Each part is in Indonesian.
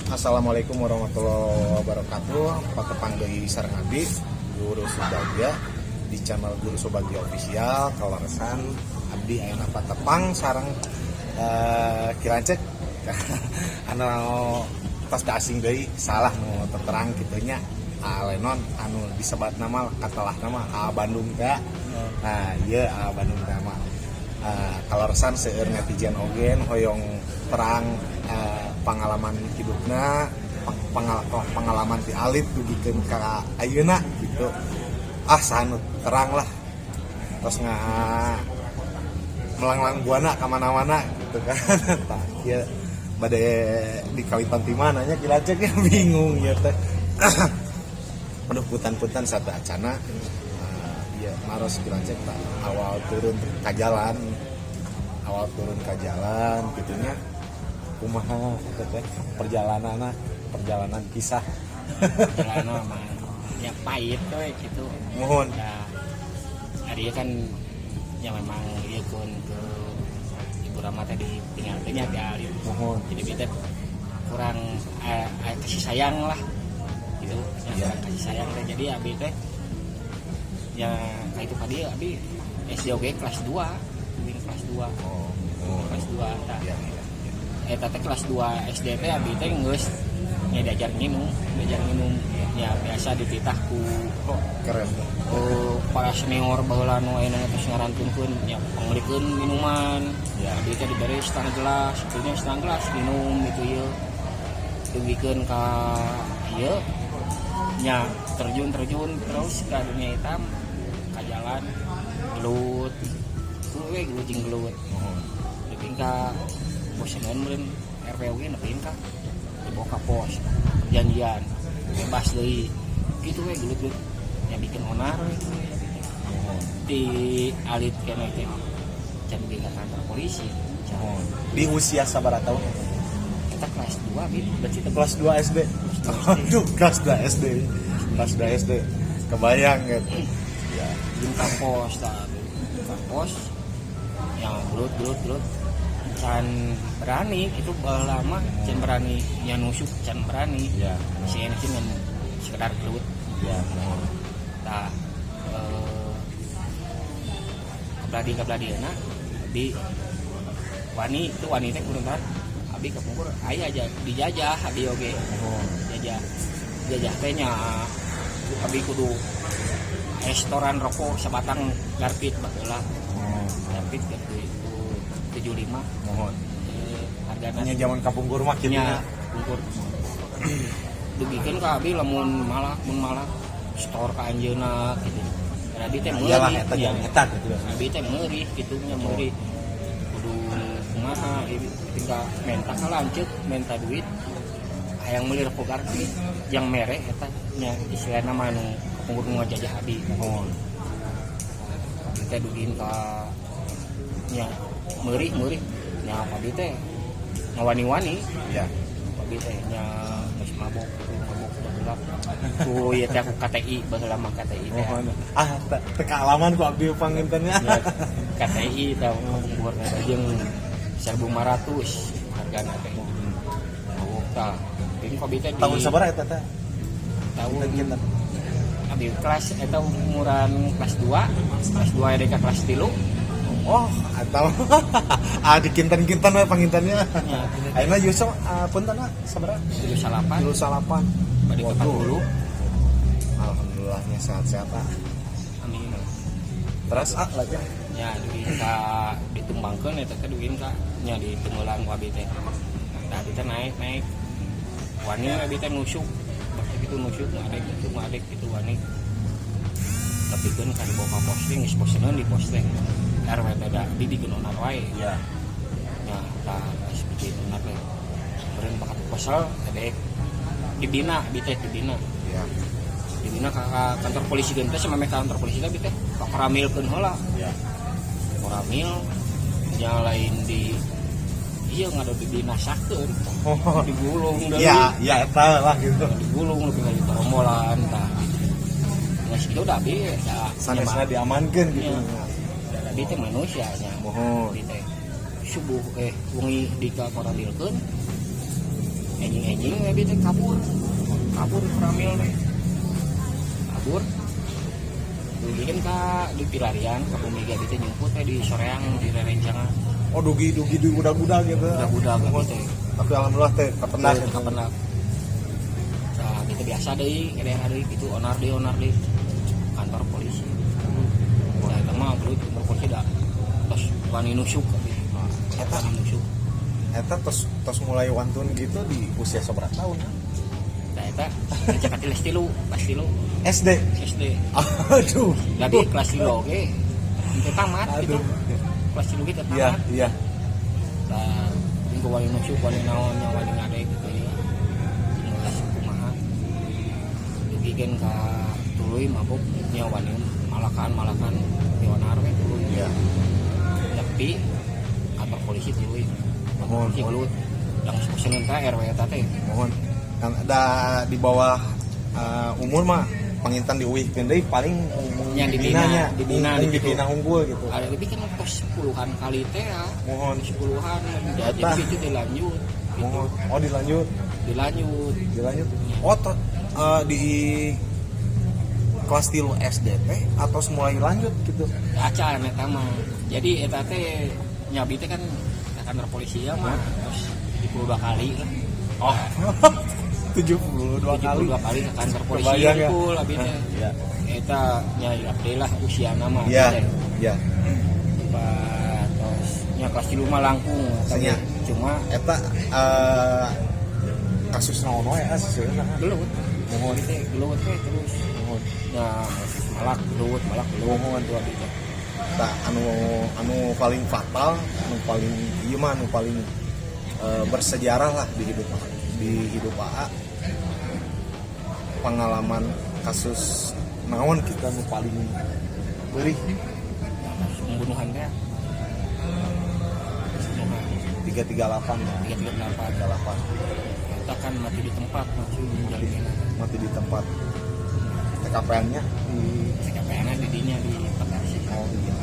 Assalamualaikum warahmatullahi wabarakatuh. Patepang dari sareng abdi Guru Subagja di channel Guru Subagja official. Kalaresan abdi ayeuna patepang sareng Kirancek anu tos da asing deui salah nu terang kitu nya Alenon anu disebat nama katalah nama Bandung teh. Nah, ieu Bandung teh mah kalaresan seueur netizen ogen hoyong terang pengalaman hidupna, pengalaman ti alit dugikeun ka ayeuna gitu. Sanu terang lah. Terus melanglang buana ka mana-mana gitu kan. Tah ieu bade di Kalipan ti mana nya Kirancek ya bingung ya teh. Aduh putan-putan satu acana ieu maros Kirancek tah awal turun ka jalan gitunya kumaha teh perjalanan kisah perjalanan mah ya pahit we gitu. Mohon. Ya hari kan ya memang ieu ke Ibu Rama tadi tinggal teh nya di Mohon. jadi kita kurang kasih sayang lah gitu. Ya, kasih sayang teh jadi abi teh ya kayak itu tadi abi SDOG kelas 2 kelas 2 kelas 2 tah teh kelas 2 SD teh abi teh geus nya diajar minum ya biasa dititahku Keren. Para senior baheula nu ayeuna geus ngarantunkeun nya panglikeun minuman ya abi teh diberi setengah gelas kitu setengah gelas minum gitu ieu dugikeun ka ieu nya terjun terus ke dunia hitam ka jalan gelut jeung gelut dipin ka boseneun meureun RPOG nepin ka dibawa ka pos perjanjian bebas deui kitu we gelut nya bikin onar we di alit keneh teh can bikin kantor polisi Di usia sabaraha tahun? kita kelas 2 bin Berarti kelas 2 SD. Aduh, kelas 2 SD. Kelas 2 SD. Kebayang gitu. Ya, di kampus yang gelut can berani itu lama can berani yang nusuk can berani ya. si enak dengan sekedar gelut Ya, nah kebladi anak di wani itu wanita kurungan abi kepungkur ayah aja dijajah abi oge jajah tehnya abi kudu restoran rokok sebatang garpit baheula garpit itu 75 mohon. hargana Hanya zaman kapungkur mah kitu nya nya. pungkur dugikeun ka abi lamun malah store ka anjeunna gitu abi teh Iyalah eta jeung eta gitu. abi teh meurih kitu nya meurih kudu kumaha tinggal menta ka lanceuk menta duit hayang meuli rokok garpit yang merek eta nya istilahna mah nu kapungkur nu ngajajah abi Mohon. kita dugin ka nya meurih nya abi teh ngawani-wani Ya. abi teh nya geus mabok baheula ku ieu teh aku KTI baheula mah KTI teh Mohon. Teka alaman ku abdi pangintennya. KTI teh umur jeung 1.500 hargana teh mabok tah ini abi teh Tahun sabaraha eta teh? tahun Kita. abi kelas eta umuran kelas 2 edeka kelas 3 Oh, atau dikinten-kinten we pangintennya. Ya. Ayeuna Yusuf puntenna sabaraha? 78 38. bade ka 40 Alhamdulillahnya sehat-sehat. amin Terus lagi. ya duin ka ditumbangkeun eta teh duin ka nya ditunggulan ku abi teh nah abi teh naik wani abi teh nusuk bakti kitu nusuk ngadek kitu wani nepikeun ka dibawa ka posting geus boseneun di posting RW beda bibikin onar wae Ya. nya tah geus bikin onar teh beureun bakat kesel adek dibina abi teh dibina Ya. dibina ka kantor polisi geun teh samame kantor polisi teh abi teh karamilkeun heula Ya. koramil yang lain di iya ngado dibinasakeun digulung deui Ya, eta lah gitu. digulung lebih kali perombolan tah Nggak segitu udah abi sanesna diamankan gitu. dan abi teh manusia nya Mohon. abi teh subuh wengi dika koradilkeun enjing abi teh kabur peramil teh kabur dugiin di pilarian ka bumi abi teh nyumput teh di soreang di rerencangan Oh dugi di udah gitu. budak abi teh Tapi alhamdulillah teh kepenak Teu kapendak. Nah, kita biasa deui, kadang deui gitu onar deui kantor polisi. Nah, eta mah kudu kantor polisi da tos wani nusuk abi. Eta nusuk. Eta tos mulai wantun gitu di usia seberapa tahun kan? Nah, eta ngajak ati les 3, kelas 3 SD. SD. Aduh. Jadi kelas 3 oge teu tamat gitu. Aduh. Kelas 3 gitu Iya, tamat. iya. Nah, minggu wani nusuk wani naon nya wani ngadeg gitu ya. Ngelas kumaha. Dugikeun ka tuluy mabuk nya wani malakan di onar we tuluy. Iya. Tapi kantor polisi tuluy. Mohon. Polisi gelut. Langsung pesenin ka RW eta teh. Mohon. Kan ada di bawah umur mah pengintan diuihkeun deui paling Nya dibina di gitu. dibina unggul gitu. Ada lebih kan pos 10-an kali teh ya. Mohon. 10-an jadi Eta. gitu dilanjut. Mohon. Oh dilanjut. Dilanjut. Oh di kelas 3 SD teh atau mulai lanjut gitu. Acan eta mah. Jadi eta teh nyabi teh kan ke kantor polisi ya mah terus 72 kali kan. Oh. 72 kali. 72 kali ke kantor polisi Kebayang ya. full abi teh. Iya. Eta nyai update lah usia nama Iya. Iya. terus nya kelas 3 mah langkung Nya. cuma Eta kasus naon wae sebenarnya. gelut. Mohon. Teh gelut teh terus. Mohon. Ya malak gelut Mohon. tuh abi teh. Nah, anu paling fatal, anu paling ieu mah anu paling bersejarah lah di hidup AA. Pengalaman kasus naon kita anu paling beurih Pembunuhan teh. 338 ya. 338 kita kan mati di tempat langsung jalinan Mati di tempat. TKP-nya di CKP-nya di dinya di Bekasi. oh iya.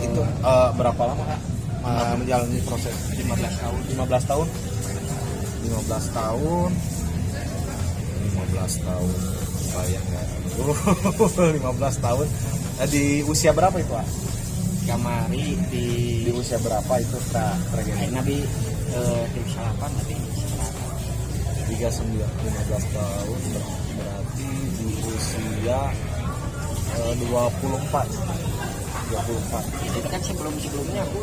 Itu berapa lama Kak menjalani proses? 15 tahun 15 tahun. 15 tahun. 15 tahun. Bayang ya. 15 tahun. Di usia berapa itu, Kak? kamari Di di usia berapa itu tragedi? Nabi salapan tapi 39, 15 tahun berarti di usia 24. itu kan sebelumnya aku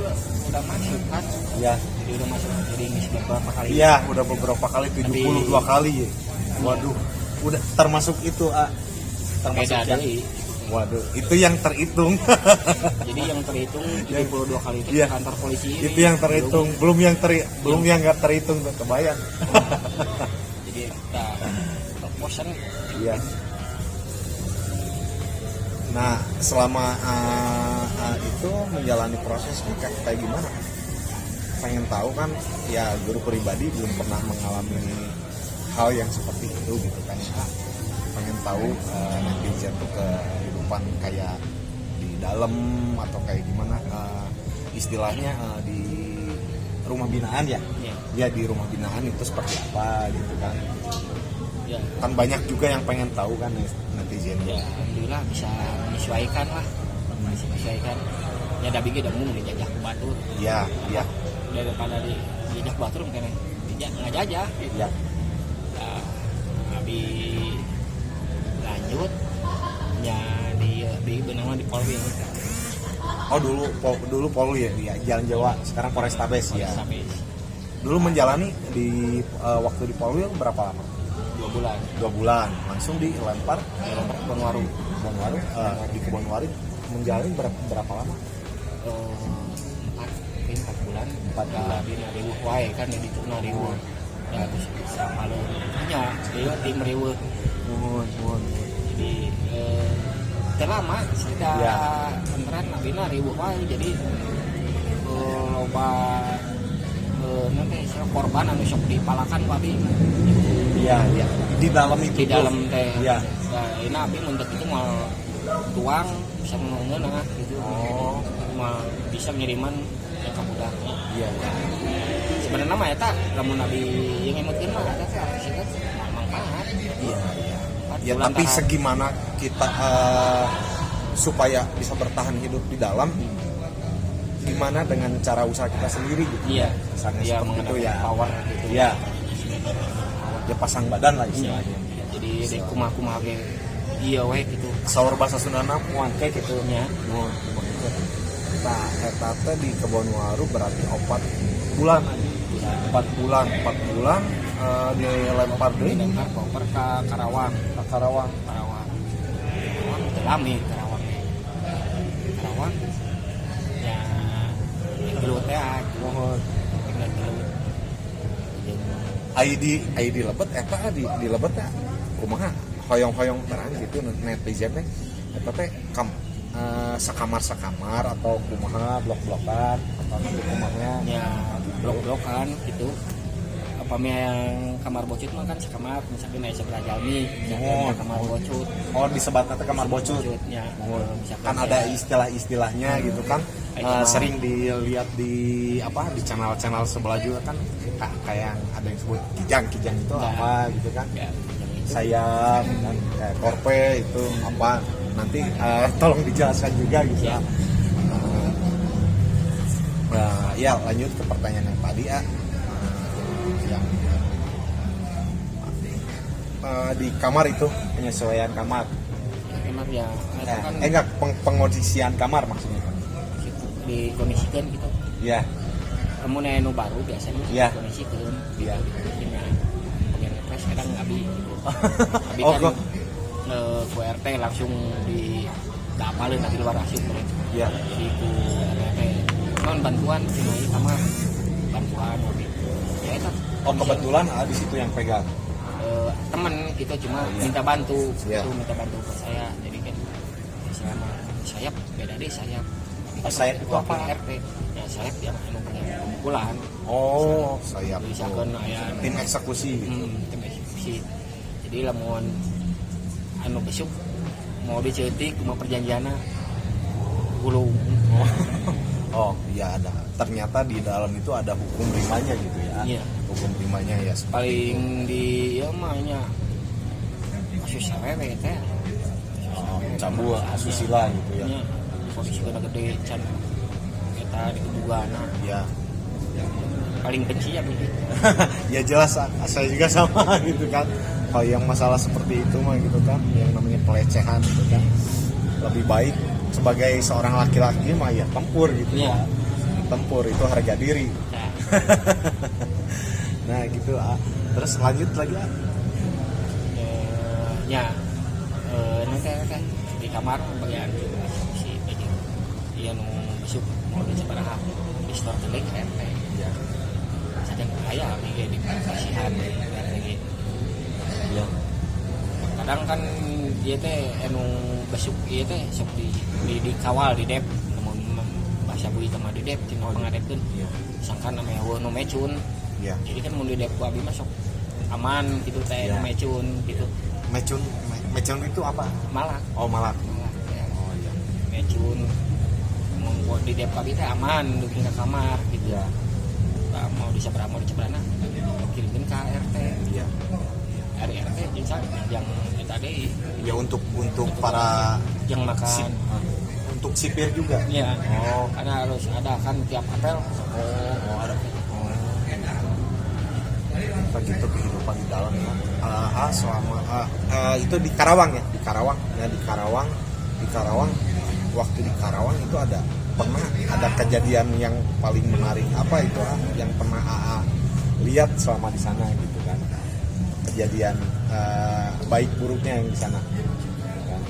udah masuk kan Iya. jadi udah masuk jadi ini sudah berapa kali Iya, udah beberapa kali 72 kali ya. Waduh, udah termasuk itu termasuk beda yang, dari waduh, itu yang terhitung. jadi yang terhitung 72 kali itu Iya. ke kantor polisi ini. Itu yang terhitung, belum yang nggak terhitung tuh, kebayang. Jadi kita bosan Iya. Nah, selama itu menjalani proses ini kayak gimana? Pengen tahu kan, ya guru pribadi belum pernah mengalami hal yang seperti itu gitu kan. Pengen tahu netizen tuh kehidupan kayak di dalam atau kayak gimana istilahnya di rumah binaan ya. ya. Ya di rumah binaan itu seperti apa gitu kan. Ya. Kan banyak juga yang pengen tahu kan netizen Ya, alhamdulillah bisa menyesuaikan lah. Bisa menyesuaikan. Ya tapi kita mung dijajah ke batur. Iya, iya. Daripada dijajah ke batur mungkin ngajajah gitu. Iya. Nah, abi lanjut ya di benang di Polri. Oh dulu Polri ya di Jalan Jawa, sekarang Polrestabes ya. Sampai Dulu menjalani di waktu di Polri berapa lama? 2 bulan 2 bulan. Langsung dilempar di Kebon Waru. Di Kebon Waru menjalani berapa lama? 4 bulan 4 bulan. di Nariwu wae kan di Tuna Nariwu. Ya terus sama lo nya di Meriwu. Mohon. Jadi terlama sudah Ya. beneran abina ribu wae jadi loba nanti korban anu sok dipalakan babi Iya. di dalam itu di dalam teh. Iya. Nah, ini abi mentek itu mau tuang bisa menunggu nah gitu. Oh Mau bisa ngiriman yang ke budak. iya. Sebenarnya mah eta lamun abi yang emutkeun mah eta teh sih kan manfaat. Iya. Ya Bulan tapi tahap. segimana kita supaya bisa bertahan hidup di dalam, gimana dengan cara usaha kita sendiri gitu? Iya. Misalnya Iya seperti itu mengenai ya. power gitu. Ya. Ya pasang badan lah istilahnya. Jadi di kumaha ge iya we gitu. Saur bahasa Sundana muangke gitu. Ya. Nah, eta teh di Kebonwaru berarti 4 bulan. 4 bulan dilempar deui Dilempar koper ke Karawang. ke Karawang. Karawang teu lami Karawang. Karawang ya gelut teh Mohon gelut. ID lebet eta di lebet teh kumaha hoyong-hoyong terang gitu netizen teh eta teh sakamar atau kumaha blok-blokan atau nanti kumahnya Ya blok-blokan gitu. Apa yang kamar bocut mah kan sekamar misalkan aya sebelah jalmi, Oh. kamar bocut. oh disebatna teh kamar bocut. Ya. Kan ada istilah-istilahnya gitu kan. Sering dilihat di di channel-channel sebelah juga kan kayak yang ada yang sebut kijang itu Nah. apa gitu kan. Ya, yang itu. Sayap dan kayak korpe itu apa nanti tolong dijelaskan juga gitu Ya. Ya lanjut ke pertanyaan yang tadi yang di kamar itu penyesuaian kamar Emang ya itu kan enggak pengondisian kamar maksudnya gitu, dikondisikan gitu. ya Kamu nu baru biasanya Iya. dikondisikan. Iya. Bikinnya pengen refresh kadang abi gitu. Abi Oh, kan kok. ku RT langsung di dapalin nanti luar asup mereka. ya Jadi ku RT non bantuan sini kamar bantuan gitu. Ya itu. oh kebetulan di situ yang pegang Temen gitu cuma Iya. minta bantu Iya. itu minta bantu ke saya jadi kan saya mah sayap beda deh sayap. Oh, sayap itu apa? RT ya sayap yang anu punya pemukulan oh saya misalkan aya tim eksekusi tim eksekusi jadi lamun anu besok mau diceutik mau perjanjianna gulung oh iya ada ternyata di dalam itu ada hukum rimanya gitu ya. Iya. Hukum rimanya ya seperti paling di ya mahnya kasus sawewe teh cabul asusila gitu ya. nya posisi gede can kita di kebugana Ya. paling benci ya begitu. Ya jelas saya juga sama gitu kan. Kalau yang masalah seperti itu mah gitu kan, yang namanya pelecehan gitu kan. Lebih baik sebagai seorang laki-laki mah ya tempur gitu Iya. ya. Tempur itu harga diri. Nah, Nah gitu terus lanjut lagi ya nanti di kamar bagian si baju dia nu besok mau di sabaraha di store telik RT ya. saja kaya di kasihan RT gitu. Ya. Kadang kan dia teh anu besok ieu teh sok dikawal di dep namun bahasa bui mah di dep tinggal pengadepkeun Ya. sangkan namanya weuh nu mecun Ya. jadi kan mun di dep ku abi mah sok aman gitu teh Ya. nu mecun gitu Mecun itu apa? malak Oh malak. ya. Oh iya. Mecun mau di dep abi teh aman duduk di kamar gitu Ya. Nah, mau di seberang nah kirimkeun ka RT Iya. dari RT yang tadi Ya untuk para yang si- makan untuk sipir juga. ya Oh. karena harus ada kan tiap apel Oh ada. Begitu kehidupan di dalam ya. Selama itu di Karawang ya, di Karawang waktu di Karawang itu pernah ada kejadian yang paling menarik apa itu yang pernah AA lihat selama di sana gitu kan, kejadian baik buruknya yang di sana kan?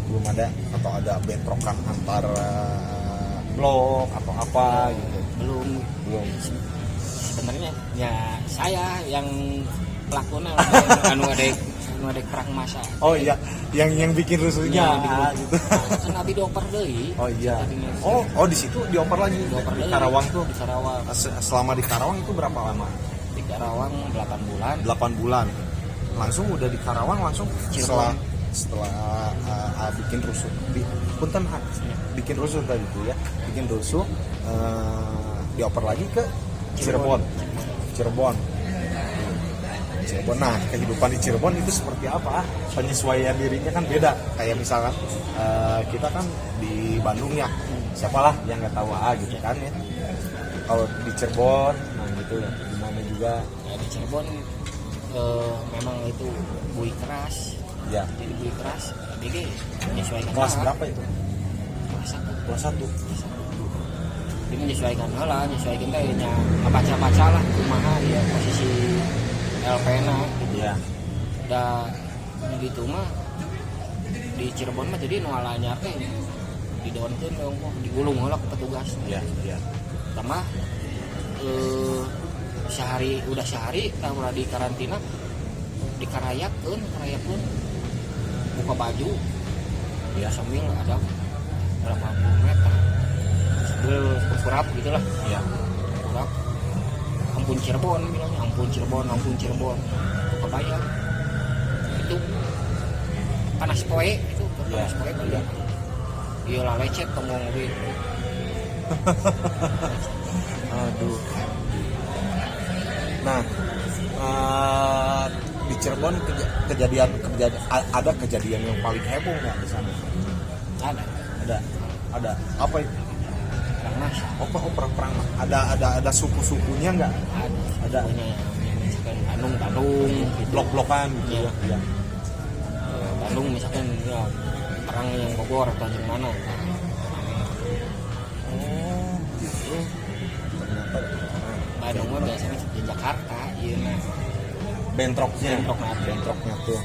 Belum ada atau ada bentrokan antar blok atau apa gitu belum sebenarnya ya saya yang pelakunya anu ada perang masa oh iya yang bikin rusuhnya gitu. kan abi dioper deui Oh iya. Oh di situ dioper lagi dioper di deui. Karawang tuh. Di Karawang Selama di Karawang itu berapa lama? di Karawang 8 bulan 8 bulan. langsung udah di Karawang langsung Cirebon. setelah bikin rusuh punten bikin rusuh tadi itu ya, bikin rusuh dioper lagi ke Cirebon. Nah, kehidupan di Cirebon itu seperti apa? Penyesuaian dirinya kan beda. Kayak misalkan kita kan di Bandung ya, siapalah yang nggak tahu gitu kan ya. Kalau di Cirebon, nah gitu ya, gimana juga. Ya, di Cirebon memang itu bui keras. Ya. Jadi bui keras, ABG menyesuaikan. Kelas berapa itu? Kelas 1. Kelas 1. Dia menyesuaikan lah, menyesuaikan kayaknya baca-baca lah kumaha ya posisi LPNA gitu. Iya. Udah gitu mah di Cirebon mah jadi nu anyar teh didaunkeun dong, digulung heula ku petugas. Iya. Tambah sehari tah di karantina dikarayakeun buka baju Iya. sambil ada berapa puluh meter sambil kurap gitulah. Iya. Kurap ampun Cirebon bilangnya, ampun Cirebon kebayang itu panas poe itu panas poe Iya. iya lah lecet ngomong gue. Aduh. Nah, di Cirebon kejadian ada kejadian yang paling heboh nggak di sana? Ada. Apa itu? Perang mas Perang. Ada suku-sukunya nggak? Ada. punya misalkan Bandung gitu. Blok-blokan gitu Iya. ya. Bandung misalkan ya perang yang Bogor atau di mana. Oh, gitu. Ternyata Bandung mah biasanya di Jakarta iya nah. bentroknya tuh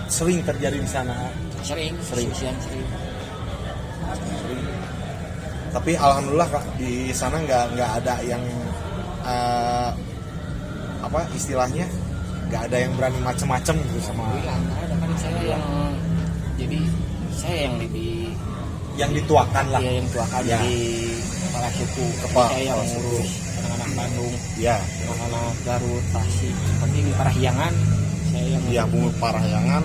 sering terjadi di sana. Sering. Tapi alhamdulillah Kak, di sana nggak ada yang apa istilahnya, nggak ada yang berani macem-macem gitu sama Bilang ada kan saya yang jadi saya yang lebih yang dituakan lah. Iya, yang tuakan Ya. jadi kepala suku. Kepala Saya yang suku. ngurus anak-anak Bandung, Ya, anak-anak Garut, Tasik. Penting Parahyangan saya yang ya Bumi Parahyangan,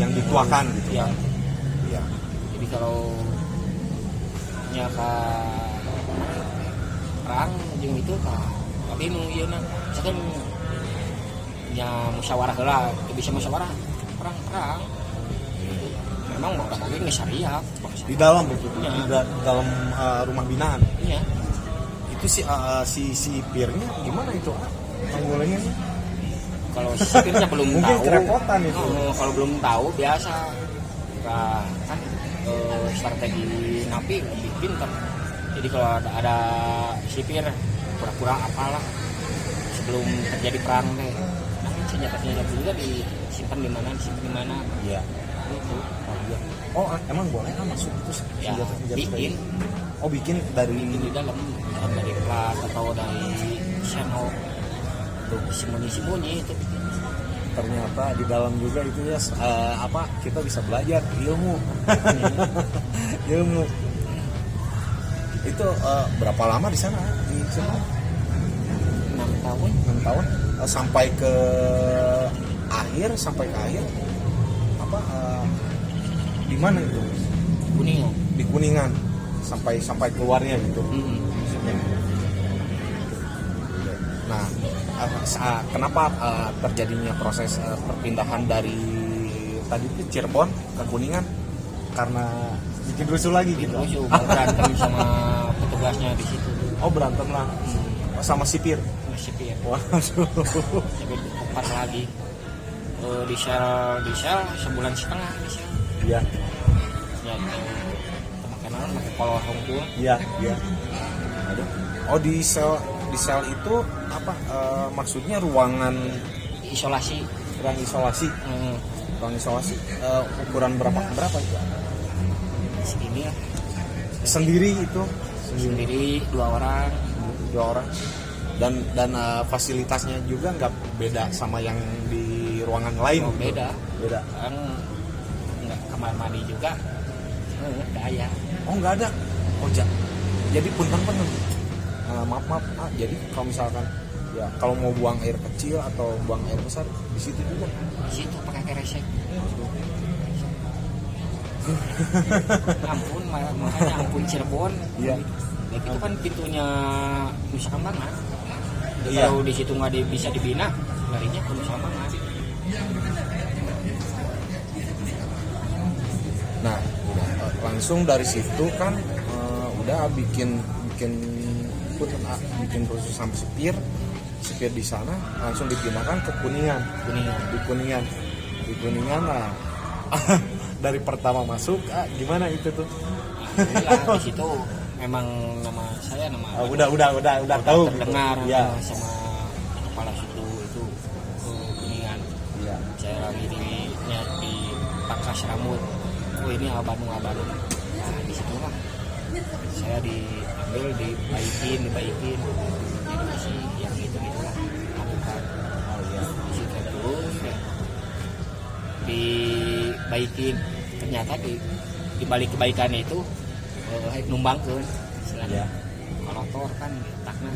yang dituakan gitu. Ya. Ya. Jadi kalau nyaka perang jeung itu tapi nu ieu na misalkan nya musyawarah heula, bisa musyawarah perang. Memang mau lagi geus syariah. Di dalam itu, Ya. di dalam rumah binaan. Iya. Itu si sipirnya gimana itu? Tanggulnya Kalau sipirnya belum mungkin tahu. kerepotan itu. Kalau belum tahu biasa kan strategi napi lebih pintar. Jadi kalau ada sipir pura-pura apalah sebelum terjadi perang deh. Nah, senjata juga disimpan di mana. Iya. Itu. Oh, emang boleh masuk itu Ya, bikin Oh, bikin dari di dalam dari plat atau dari senok tuh sembunyi itu bikin. ternyata di dalam juga itu ya kita bisa belajar ilmu. Ilmu. Itu berapa lama di sana? Di sana 6 tahun 6 tahun sampai ke akhir apa di mana itu? Kuningan. Di Kuningan sampai keluarnya gitu. Maksudnya. Nah, kenapa terjadinya proses perpindahan dari tadi itu Cirebon ke Kuningan? Karena bikin rusuh lagi gitu. Rusuh berantem sama petugasnya di situ. Oh, berantem lah sama sipir. Sipir. Waduh. Tapi empat lagi di sel sebulan setengah di sel. Iya. Ya makanan pakai kolor hongkul. Iya. Aduh. Oh, di sel itu apa maksudnya ruangan Isolasi. Ruang isolasi ukuran berapa itu? Segini ya. Sendiri itu Sendiri 2 orang. 2 orang. Dan fasilitasnya juga nggak beda sama yang di ruangan lain. Oh, gitu. beda. Kan nggak kamar mandi juga. Nggak ada. Oh, nggak ada. Oh, jadi punten maaf. Jadi kalau misalkan Ya, kalau mau buang air kecil atau buang air besar di situ juga. Di situ pakai keresek. Ampun, makanya ampun Cirebon. Iya. Ya, itu kan pintunya Nusa Kambangan. Iya. Kalau di situ nggak bisa dibina, larinya ke Nusa Kambangan. Nah, langsung dari situ kan udah bikin proses sampai supir di sana langsung dipindahkan ke Kuningan. Di Kuningan lah. Dari pertama masuk, gimana itu tuh? Di situ memang nama saya udah tahu terdengar gitu. Ya. sama kepala situ itu Kuningan. Iya. Saya lagi di pangkas rambut. Oh ini abanu. Nah di situ lah saya diambil, dibaikin jadi sih yang gitu lah lakukan. Oh iya. Di situ terus ya, dibaikin, ternyata di balik kebaikannya itu numbangkeun istilahnya. Kolotor kan takna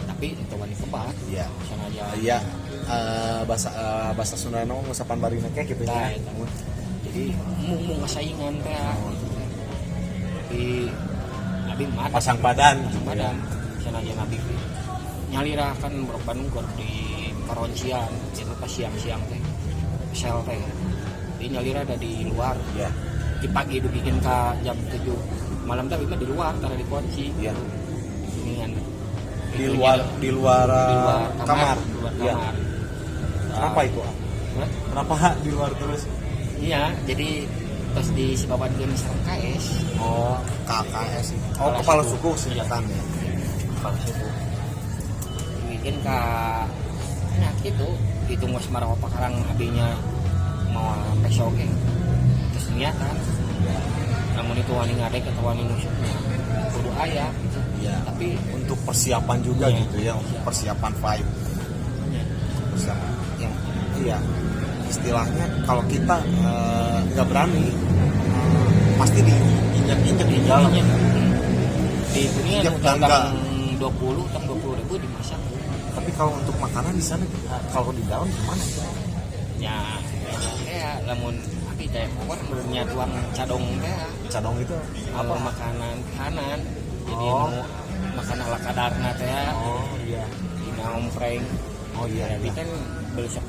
tapi itu wani kebat. Iya. Sana aja. Iya. Bahasa Sunda nu ngusapan barina kayak gitu ya. Jadi mau saingan teh tapi nabi mah Pasang badan. sana aja nabi nyalira kan Bandung di Karoncian itu pas siang-siang teh sel teh di nyalira ada di luar Ya. di pagi itu bikin ke jam 7 malam tapi mah di luar karena dikunci. Iya. Kuningan Di luar kamar. Di luar Iya. kamar. Kenapa itu? Hah? Kenapa di luar terus? Iya, jadi pas di Sibabankeun sareng KS. Oh, KKS. Oh, kepala suku singkatan ya. Kepala suku. Bikin ka penyakit tuh ditunggu sembarang pakarang abinya mau peso ge. Terus niatan. Namun itu wani ngadek atau wani nusuknya. Kudu aya gitu. Iya. Tapi Untuk persiapan juga Iya. gitu ya, untuk persiapan fight. Persiapan yang iya. Istilahnya kalau kita nggak berani pasti diinjak-injak di jalan. Di dunia Injak tanggal tangga. 20 dimasak. Tapi kalau untuk makanan di sana kalau di dalam gimana? Ya lamun abi teh pokoknya menurutnya tuang cadong teh Cadong itu apa makanan kanan jadi Oh. nu makan ala kadarna teh Oh iya. dina ompreng. Oh iya. Tapi kan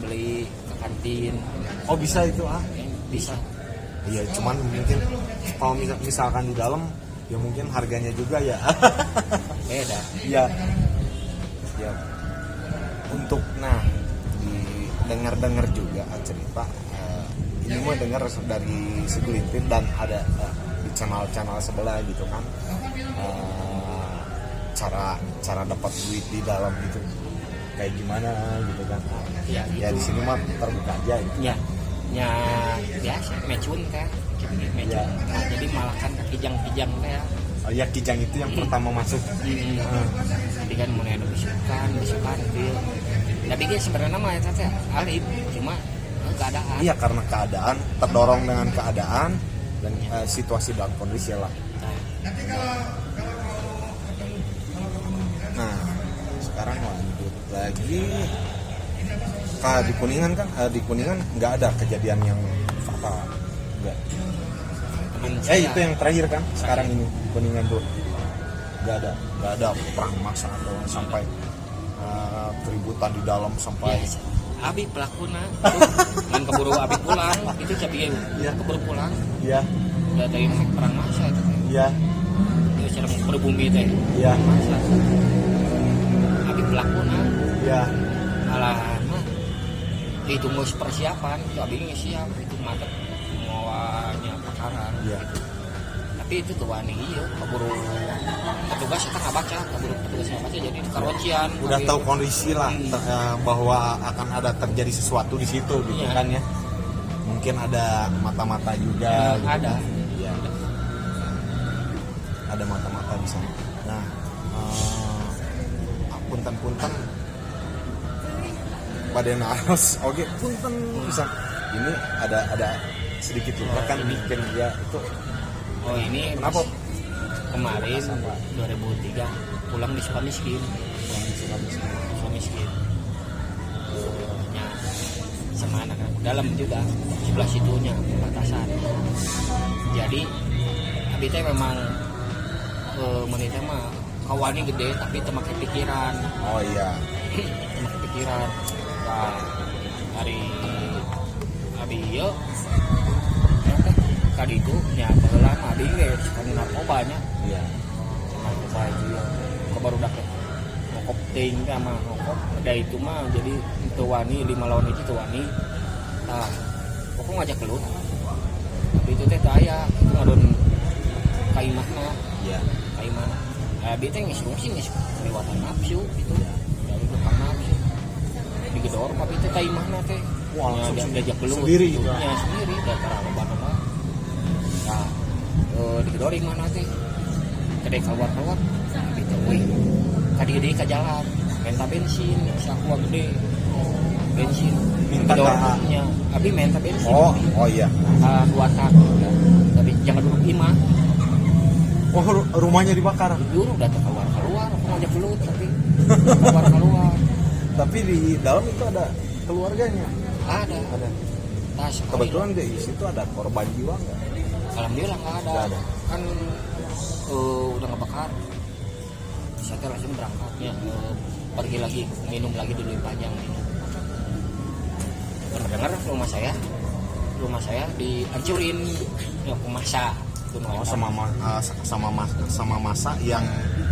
beli ke kantin Oh bisa itu bisa. Iya, cuman mungkin kalau misalkan di dalam ya mungkin harganya juga ya. Beda. Iya. Ya. Untuk dengar juga cerita ini mah dengar dari segelintir dan ada di channel sebelah gitu kan. Cara dapat duit di dalam itu kayak gimana gitu kan. Ya, Ya di sini mah terbuka aja gitu. Ya biasa mecun teh mecun. Ya. Nah, jadi malah kan kijang-kijang teh. Oh ya, kijang itu yang pertama masuk. Jadi kan mulai ada besukan feel. Tapi kan sebenarnya mah eta teh alif cuma keadaan. Iya, karena keadaan, terdorong dengan keadaan dan situasi dan kondisi lah. Nah, sekarang lanjut lagi. Di Kuningan kan, di Kuningan nggak ada kejadian yang fatal. Nggak. Teman saya, Itu yang terakhir kan, sekarang ini Kuningan tuh nggak ada perang massa atau sampai keributan di dalam sampai. ya, abi pelakuna kan keburu abi pulang itu cabi keburu pulang Iya, udah tadi perang massa itu teh. iya, Itu serem berbumi teh iya, massa abi pelakuna iya. malah itu mau persiapan itu abi nggak siap itu mantep maunya pakaran Iya. gitu. Tapi itu tuh wani iya keburu petugas kita nggak baca keburu petugas nggak baca jadi karoncian Udah tahu kondisi lah bahwa akan ada terjadi sesuatu di situ gitu Iya. kan ya. Mungkin ada mata-mata juga. Gitu. ada Iya. Ada mata-mata di sana. Nah, punten badan harus oke punten bisa. Ini ada sedikit luka kan bikin dia itu. oh ini Kenapa? kemarin 2003 pulang di Sukamiskin. Nya sama anak-anak dalam juga sebelah situnya perbatasan. Jadi abi teh memang menita mah kawannya gede tapi temakai pikiran. Oh iya. Temakai pikiran. Nah, hari abi ieu tadi itu nya baheula mah abi ge suka narkoba nya. Iya. Narkoba itu ya. Baru dapat ngokop ting sama ngokop ada itu mah jadi itu wani 5 lawan itu wani. Nah, pokok ngajak keluar. Tapi itu teh aya itu ngadon kaimahna. Iya. Kaimahna. Abi teh geus geus lewatan nafsu gitu. Dari belakang nafsu. Digedor tapi teh kaimahna teh. Wah, dia diajak keluar. Sendiri gitu. Ya, sendiri daripada loba-loba. Nah, digedor mana teh? Kedai keluar-keluar. Gitu we. Kadi ka jalan, minta bensin, sakua gede. Bensin Minta dornya. Abi minta bensin. Oh iya. 2 tak. Tapi jangan duduk imah. Oh, rumahnya dibakar. Dulu udah keluar-keluar, aku ngajak belut tapi keluar-keluar. Tapi di dalam itu ada keluarganya. Ada. Tas Kebetulan di situ ada korban jiwa nggak? alhamdulillah nggak ada. Nggak ada. Kan udah ngebakar. Saya langsung berangkatnya pergi lagi minum lagi dulu panjang minum. Dengar rumah saya dihancurin ya masa sama masa yang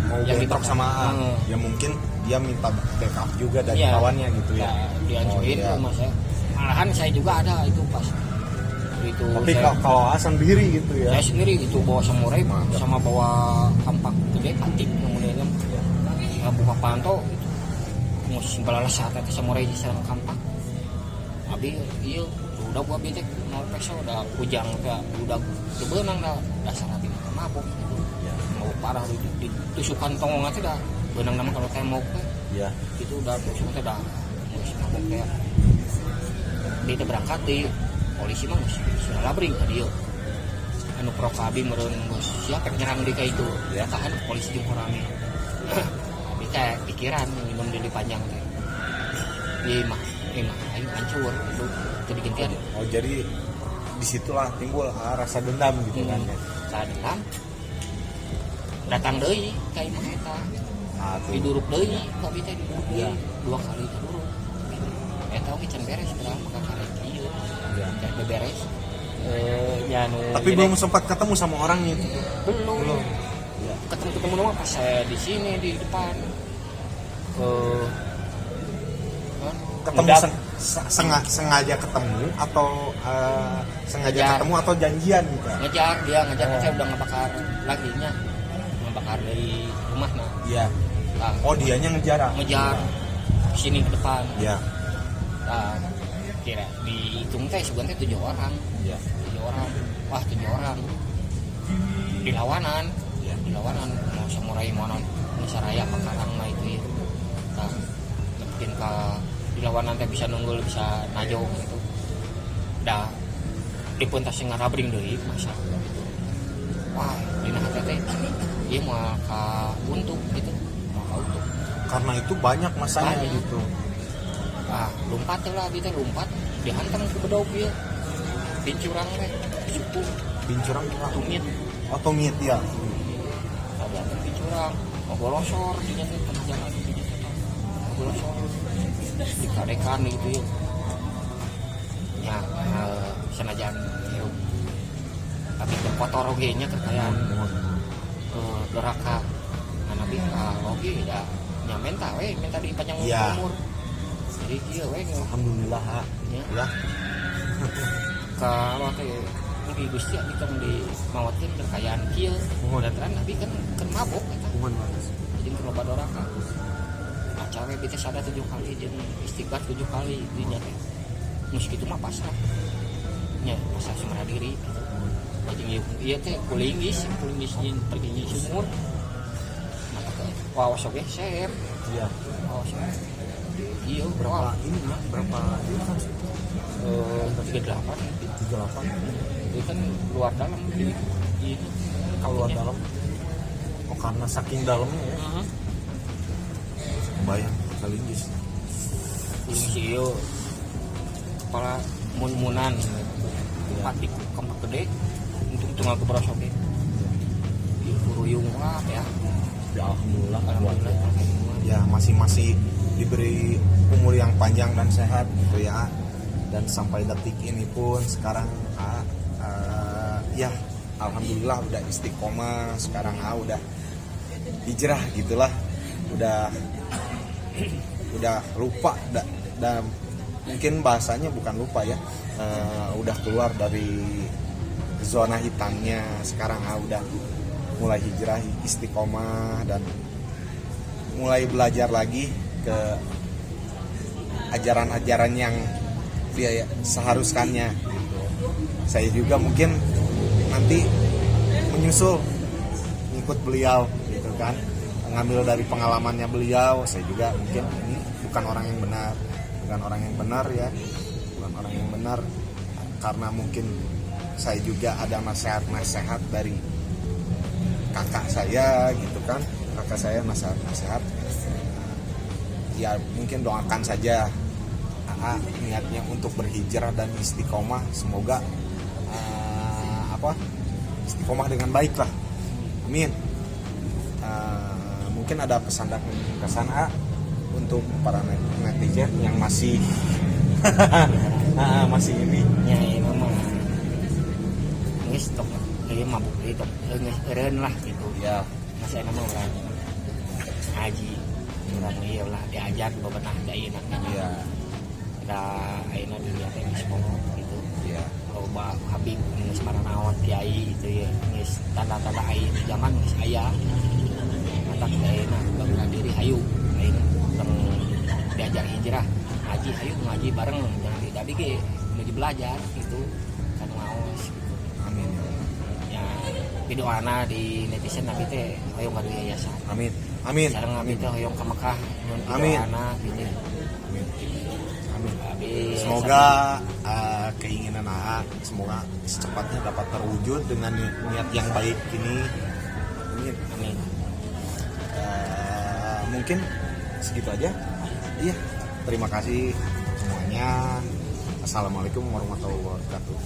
mau yang bentrok sama ya mungkin dia minta backup juga dari ya, kawannya gitu ya. Dihancurin rumah saya. Malahan saya juga ada itu pas itu. Tapi kalau sendiri gitu ya. Saya sendiri itu bawa samurai sama bawa kampak gede antik kemudian buka panto gitu. Musim balalas saat itu samurai di sana kampak. Abi iya udah gua betek mau peso udah kujang udah kebenang dah dasar abi mabuk gitu. Ya. Mau parah ditusukan tongong teh dah benang nama kalau teh mau teh. Ya. Itu udah tusukan teh dah geus mabuk teh. Dia berangkat di polisi mah geus labring ka dieu. Anu pro abi meureun geus siapa nyerang di ka itu. Ya tahan polisi jeung rame. Abi teh pikiran minum deui panjang teh. Imah aing hancur itu digantian. Oh jadi disitulah timbul rasa dendam gitu kan ya. Rasa dendam datang deui ka imah eta. Diduruk deui tapi teh diduruk deui 2 kali diduruk. Eta oge can beres berang maka karek ieu. Ya can beres. Tapi belum sempat ketemu sama orangnya itu. Belum. Ya. Ketemu nama pas saya di sini di depan. Ketemu sengaja ketemu atau sengaja ketemu atau janjian gitu. Ngejar saya udah ngebakar lagi nya. Ngebakar dari rumah nah. Iya. Nah, oh dianya ngejar sini ke depan. Iya. Nah, kira dihitung teh sebenarnya 7 orang. Iya. 7 orang. Wah, 7 orang. Dilawanan. Ya, dilawanan mau samurai mau Nusaraya Pakarang mah itu ya. Nah, mungkin ke dilawanan teh bisa nunggul bisa najo gitu. Da dipuntas sing ngarabring deui masa gitu. Wah, dina hate teh ieu mah ka untuk gitu. Mah ka untuk. Karena itu banyak masanya gitu. Ah, lompat lah kita lompat dihantam ke bedog ieu. Bincurang teh suku. Bincurang tumit. Oh, tumit ya. Ada bincurang, ngogolosor dinya teh tengah jalan dinya teh. Ngogolosor. Dikadekan gitu ya senajan ya, tapi berkotor oge nya kekayaan doraka nabi oge da nya menta di panjang umur jadi kieu we alhamdulillah ya kalau teh mugi Gusti kita di mawatkeun kekayaan kieu datran nabi kan mabok eta jadi keur loba doraka cawe bisa sada 7 kali jeung istighfar 7 kali dinya teh. Mus kitu mah pasrah. Nya pasrah sama diri gitu. Jeung ieu teh kulinggis jeung pergi sumur. Mata ke waos oge ser. Iya. Waos. Ieu berapa ini mah berapa ini kan 38. Itu kan luar dalam ini kalau luar dalam. Oh karena saking dalamnya ya. bayang kalinggis. Kuring si ieu kepala mun-munan pati kampak gede untung aku berasa oke kuruyung lah ya. Ya alhamdulillah. Alhamdulillah. Ya masih diberi umur yang panjang dan sehat gitu ya, dan sampai detik ini pun sekarang ya alhamdulillah udah istiqomah sekarang, udah hijrah gitulah, udah lupa dan mungkin bahasanya bukan lupa ya, udah keluar dari zona hitamnya sekarang, udah mulai hijrah istiqomah dan mulai belajar lagi ke ajaran-ajaran yang dia seharuskannya gitu. Saya juga mungkin nanti menyusul ngikut beliau gitu kan, ngambil dari pengalamannya beliau. Saya juga mungkin ini bukan orang yang benar ya, bukan orang yang benar karena mungkin saya juga ada nasihat dari kakak saya gitu kan, kakak saya nasihat ya mungkin doakan saja niatnya untuk berhijrah dan istiqomah, semoga istiqomah dengan baik lah, amin. Mungkin ada pesan dan kesan untuk para netizen yang masih masih ini Ya ini mah geus tok ieu mabuk ieu tok geus eureun lah gitu. ya. Masih nama orang ngaji orang ieu lah diajar bebenah da ieu na. Ya, Da ayeuna dunia teh geus pomot gitu. ya, Loba Habib geus maranaon kiai gitu ya. Geus tanda-tanda ayeuna zaman geus aya. Matak ayeuna bangga diri hayu. Ayeuna diajar hijrah, ngaji bareng jangan tadi ge menuju belajar gitu. Kan ngaos gitu. amin. Ya videoana di netizen nabi teh hoyong ka yayasan. Amin, amin, Sareng nabi teh hoyong ka Mekah mun Amin. videoana gitu. amin, amin. Habis Semoga keinginan semoga secepatnya dapat terwujud dengan niat yang baik ini. Amin. amin. Mungkin segitu aja. Iya, terima kasih semuanya. Assalamualaikum warahmatullahi wabarakatuh.